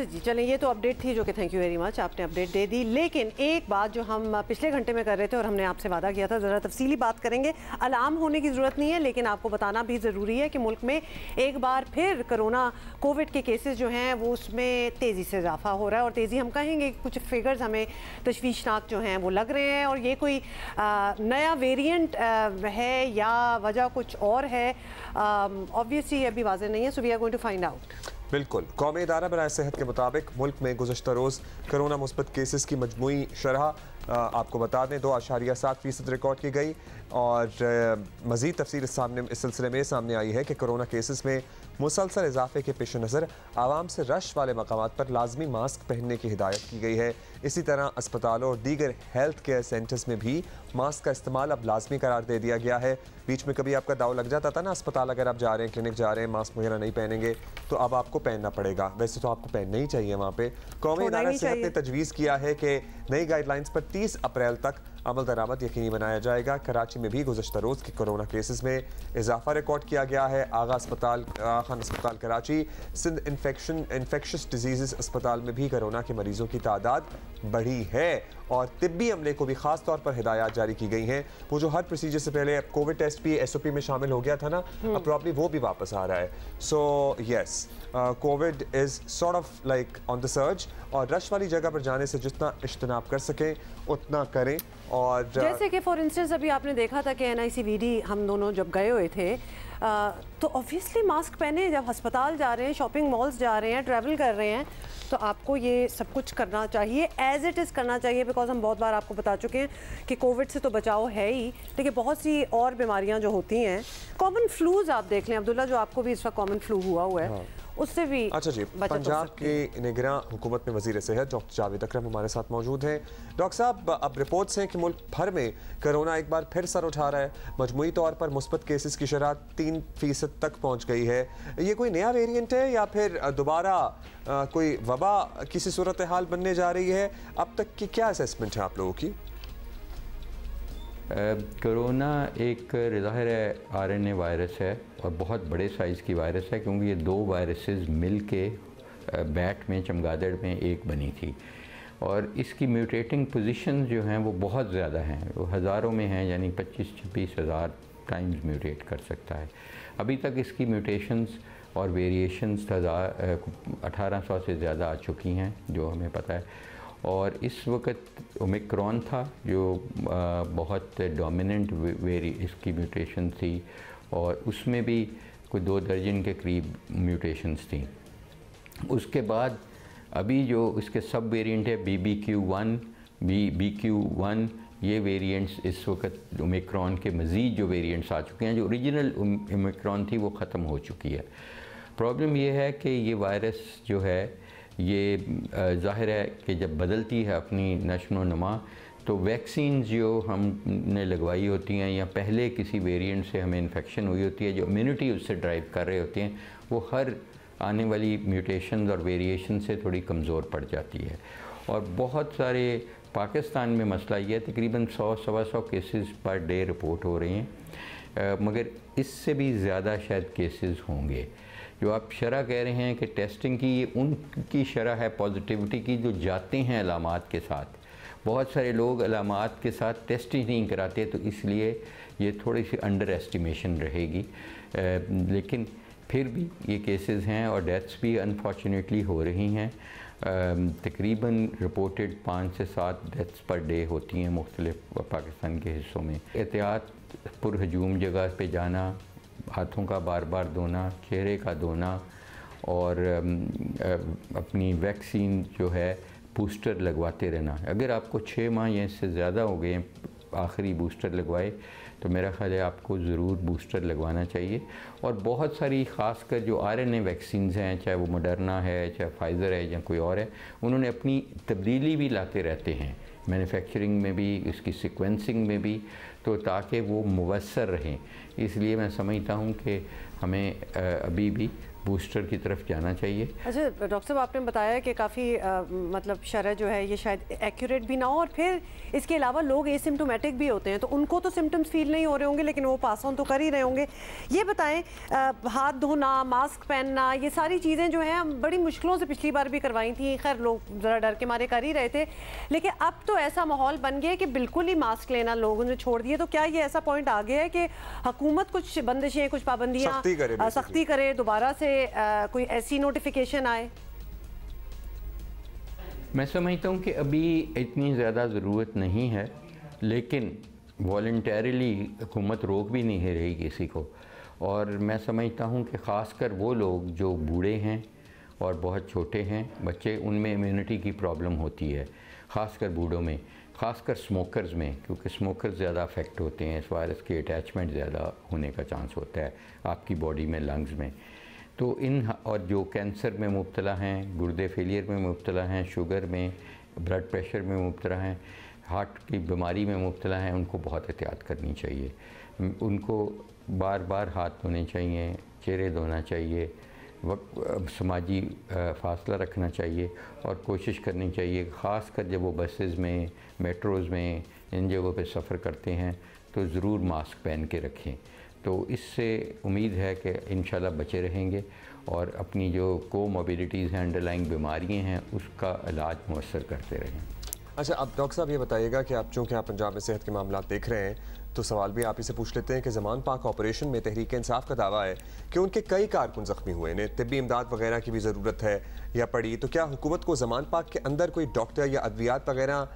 जी चलें, ये तो अपडेट थी जो कि थैंक यू वेरी मच, आपने अपडेट दे दी। लेकिन एक बात जो हम पिछले घंटे में कर रहे थे और हमने आपसे वादा किया था, ज़रा तफसीली बात करेंगे। अलार्म होने की ज़रूरत नहीं है, लेकिन आपको बताना भी ज़रूरी है कि मुल्क में एक बार फिर कोरोना कोविड के केसेस जो हैं वो उसमें तेज़ी से इजाफा हो रहा है। और तेज़ी हम कहेंगे, कुछ फिगर्स हमें तशवीशनाक जो हैं वो लग रहे हैं। और ये कोई नया वेरिएंट है या वजह कुछ और है, ऑब्वियसली अभी वाज़ेह नहीं है। So we are going to find out. बिल्कुल। कौमी इदारा बराए सेहत के मुताबिक मुल्क में गुज़श्ता रोज़ कोरोना मुस्बत केसेस की मजमूई शरह आपको बता दें 2.7% रिकॉर्ड की गई। और मज़ीद तफसील इस सिलसिले में सामने आई है कि कोरोना केसेस में मुसलसल इजाफे के पेश नज़र आवाम से रश वाले मकामात पर लाजमी मास्क पहनने की हिदायत की गई है। इसी तरह अस्पतालों और दीगर हेल्थ केयर सेंटर्स में भी मास्क का इस्तेमाल अब लाजमी करार दे दिया गया है। बीच में कभी आपका दाव लग जाता था ना, अस्पताल अगर आप जा रहे हैं, क्लिनिक जा रहे हैं, मास्क वगैरह नहीं पहनेंगे तो अब आपको पहनना पड़ेगा। वैसे तो आपको पहनना ही चाहिए वहाँ पे। कौमी इदारा सेहत ने तजवीज़ किया है कि नई गाइडलाइंस पर 30 अप्रैल तक अमल दरामद यकीनी बनाया जाएगा। कराची में भी गुज़श्ता रोज़ के कोरोना केसेस में इजाफा रिकॉर्ड किया गया है। आगा खान अस्पताल कराची, सिंध इन्फेक्शस डिजीज़ अस्पताल में भी कोरोना के मरीजों की तादाद बढ़ी है। और तिब्बी अमले को भी खास तौर पर हिदायत जारी की गई हैं। वो जो हर प्रोसीजर से पहले कोविड टेस्ट भी SOP में शामिल हो गया था ना, अब प्रॉब्ली वो भी वापस आ रहा है। So yes, Covid is sort of like on the surge. और रश वाली जगह पर जाने से जितना इज्तनाब कर सकें उतना करें। और जैसे कि फॉर इंस्टेंस अभी आपने देखा था कि NICVD हम दोनों जब गए हुए थे तो ऑब्वियसली मास्क पहने, जब अस्पताल जा रहे हैं, शॉपिंग मॉल्स जा रहे हैं, ट्रैवल कर रहे हैं, तो आपको ये सब कुछ करना चाहिए, एज इट इज़ करना चाहिए। बिकॉज हम बहुत बार आपको बता चुके हैं कि कोविड से तो बचाव है ही, लेकिन बहुत सी और बीमारियां जो होती हैं, कॉमन फ्लूज आप देख लें अब्दुल्ला, जो आपको भी इस वक्त कॉमन फ्लू हुआ हुआ है, उससे भी अच्छा जी। पंजाब के निगरां हुकूमत में वज़ीर सेहत डॉक्टर जावेद अकरम हमारे साथ मौजूद हैं। डॉक्टर साहब, अब रिपोर्ट्स हैं कि मुल्क भर में कोरोना एक बार फिर सर उठा रहा है। मजमूई तौर पर मुस्बत केसेस की शरह 3% तक पहुँच गई है। ये कोई नया वेरिएंट है या फिर दोबारा कोई वबा किसी सूरत हाल बनने जा रही है? अब तक की क्या असेसमेंट है आप लोगों की? कोरोना एक ज़ाहिर है RNA वायरस है और बहुत बड़े साइज़ की वायरस है, क्योंकि ये 2 वायरसेस मिल के बैट में, चमगादड़ में एक बनी थी। और इसकी म्यूटेटिंग पोजीशन जो हैं वो बहुत ज़्यादा हैं, वो हज़ारों में हैं, यानी 25-26 हज़ार टाइम्स म्यूटेट कर सकता है। अभी तक इसकी म्यूटेशंस और वेरिएशंस 1800 से ज़्यादा आ चुकी हैं जो हमें पता है। और इस वक्त ओमिक्रॉन था जो बहुत डोमिनेंट इसकी म्यूटेशन थी, और उसमें भी कोई 2 दर्जन के करीब म्यूटेशंस थी। उसके बाद अभी जो इसके सब वेरिएंट है BBQ1, BQ1, ये वेरिएंट्स इस वक्त ओमिक्रॉन के मज़ीद जो वेरिएंट्स आ चुके हैं, जो ओरिजिनल ओमिक्रॉन थी वो ख़त्म हो चुकी है। प्रॉब्लम ये है कि ये वायरस जो है ये ज़ाहिर है कि जब बदलती है अपनी नशो नमा, तो वैक्सीन जो हमने लगवाई होती हैं या पहले किसी वेरिएंट से हमें इन्फेक्शन हुई होती है, जो इम्यूनिटी उससे ड्राइव कर रहे होते हैं, वो हर आने वाली म्यूटेशन और वेरिएशन से थोड़ी कमज़ोर पड़ जाती है। और बहुत सारे पाकिस्तान में मसला ये है, तकरीबन 100-125 केसेस पर डे रिपोर्ट हो रहे हैं, मगर इससे भी ज़्यादा शायद केसेस होंगे। जो आप शरह कह रहे हैं कि टेस्टिंग की, ये उनकी शरह है पॉजिटिविटी की जो जाते हैं अलामात के साथ। बहुत सारे लोग अलामात के साथ टेस्ट ही नहीं कराते, तो इसलिए ये थोड़ी सी अंडर एस्टिमेशन रहेगी। लेकिन फिर भी ये केसेस हैं और डेथ्स भी अनफॉर्चुनेटली हो रही हैं। तकरीबन रिपोर्टेड 5 से 7 डेथ्स पर डे होती हैं मुख्तलिफ पाकिस्तान के हिस्सों में। एहतियात पुरहजूम जगह पे जाना, हाथों का बार बार धोना, चेहरे का धोना, और अपनी वैक्सीन जो है बूस्टर लगवाते रहना। अगर आपको 6 माह या इससे ज़्यादा हो गए आखिरी बूस्टर लगवाए, तो मेरा ख़्याल है आपको ज़रूर बूस्टर लगवाना चाहिए। और बहुत सारी ख़ासकर जो RNA वैक्सीन्स हैं, चाहे वो मॉडर्ना है, चाहे फाइज़र है, या कोई और है, उन्होंने अपनी तब्दीली भी लाते रहते हैं, मैन्युफैक्चरिंग में भी, इसकी सीक्वेंसिंग में भी, तो ताकि वो मुवस्सर रहें। इसलिए मैं समझता हूँ कि हमें अभी भी बूस्टर की तरफ जाना चाहिए। अच्छा डॉक्टर साहब, आपने बताया कि काफ़ी मतलब शरह जो है ये शायद एक्यूरेट भी ना हो, और फिर इसके अलावा लोग एसिम्टोमेटिक भी होते हैं, तो उनको तो सिम्टम्स फील नहीं हो रहे होंगे लेकिन वो पास ऑन तो कर ही रहे होंगे। ये बताएं, हाथ धोना, मास्क पहनना, ये सारी चीज़ें जो हैं हम बड़ी मुश्किलों से पिछली बार भी करवाई थी, खैर लोग ज़रा डर के मारे कर ही रहे थे, लेकिन अब तो ऐसा माहौल बन गया है कि बिल्कुल ही मास्क लेना लोगों ने छोड़ दिए। तो क्या ये ऐसा पॉइंट आ गया है कि हुकूमत कुछ बंदिशें, कुछ पाबंदियाँ सख्ती करे, दोबारा से कोई ऐसी नोटिफिकेशन आए? मैं समझता हूँ कि अभी इतनी ज़्यादा ज़रूरत नहीं है, लेकिन वॉलंटरीली हुकूमत रोक भी नहीं रही किसी को। और मैं समझता हूँ कि ख़ासकर वो लोग जो बूढ़े हैं और बहुत छोटे हैं बच्चे, उनमें इम्यूनिटी की प्रॉब्लम होती है, ख़ासकर बूढ़ों में, ख़ासकर स्मोकर्स में, क्योंकि स्मोकर्स ज़्यादा अफेक्ट होते हैं, इस वायरस के अटैचमेंट ज़्यादा होने का चांस होता है आपकी बॉडी में, लंग्स में। तो और जो कैंसर में मुब्तला हैं, गुर्दे फेलियर में मुब्तला हैं, शुगर में, ब्लड प्रेशर में मुब्तला हैं, हार्ट की बीमारी में मुब्तला हैं, उनको बहुत एहतियात करनी चाहिए। उनको बार बार हाथ धोने चाहिए, चेहरे धोना चाहिए, समाजी फासला रखना चाहिए और कोशिश करनी चाहिए, ख़ासकर जब वो बसेस में, मेट्रोज़ में, इन जगहों पे सफ़र करते हैं तो ज़रूर मास्क पहन के रखें। तो इससे उम्मीद है कि इंशाल्लाह बचे रहेंगे और अपनी जो कोमॉर्बिडिटीज़ हैं, अंडरलाइंग बीमारियाँ हैं, उसका इलाज मुयस्सर करते रहें। अच्छा, अब डॉक्टर साहब ये बताइएगा कि आप चूँकि आप पंजाब में सेहत के मामला देख रहे हैं, तो सवाल भी आप ही से पूछ लेते हैं कि ज़मान पाक ऑपरेशन में तहरीक इंसाफ का दावा है कि उनके कई कारकुन ज़ख्मी हुए, इन्हें तिब्बी इमदाद वगैरह की भी ज़रूरत है या पड़ी, तो क्या हुकूमत को ज़मान पाक के अंदर कोई डॉक्टर या अद्वियात वगैरह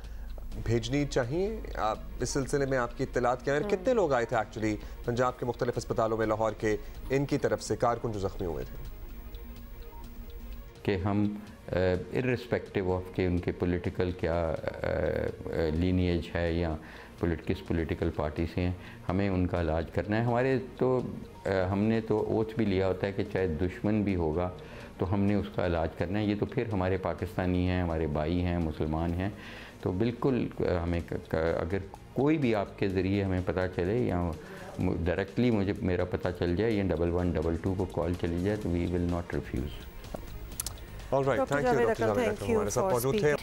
भेजनी चाहिए? आप इस सिलसिले में आपकी इत्तलात क्या है? कितने लोग आए थे एक्चुअली पंजाब के मुख्तलिफ अस्पतालों में, लाहौर के, इनकी तरफ से कारकुन जो ज़ख्मी हुए थे? कि हम इर्रिस्पेक्टिव ऑफ के उनके पॉलिटिकल क्या लीनिएज है या किस पॉलिटिकल पार्टी से हैं, हमें उनका इलाज करना है। हमारे तो हमने तो ओथ भी लिया होता है कि चाहे दुश्मन भी होगा तो हमने उसका इलाज करना है। ये तो फिर हमारे पाकिस्तानी हैं, हमारे भाई हैं, मुसलमान हैं, तो बिल्कुल हमें अगर कोई भी आपके ज़रिए हमें पता चले या डायरेक्टली मेरा पता चल जाए या 1122 को कॉल चली जाए तो we will not refuse. Alright, thank you doctor Javed Akram हमारे साथ मौजूद थे।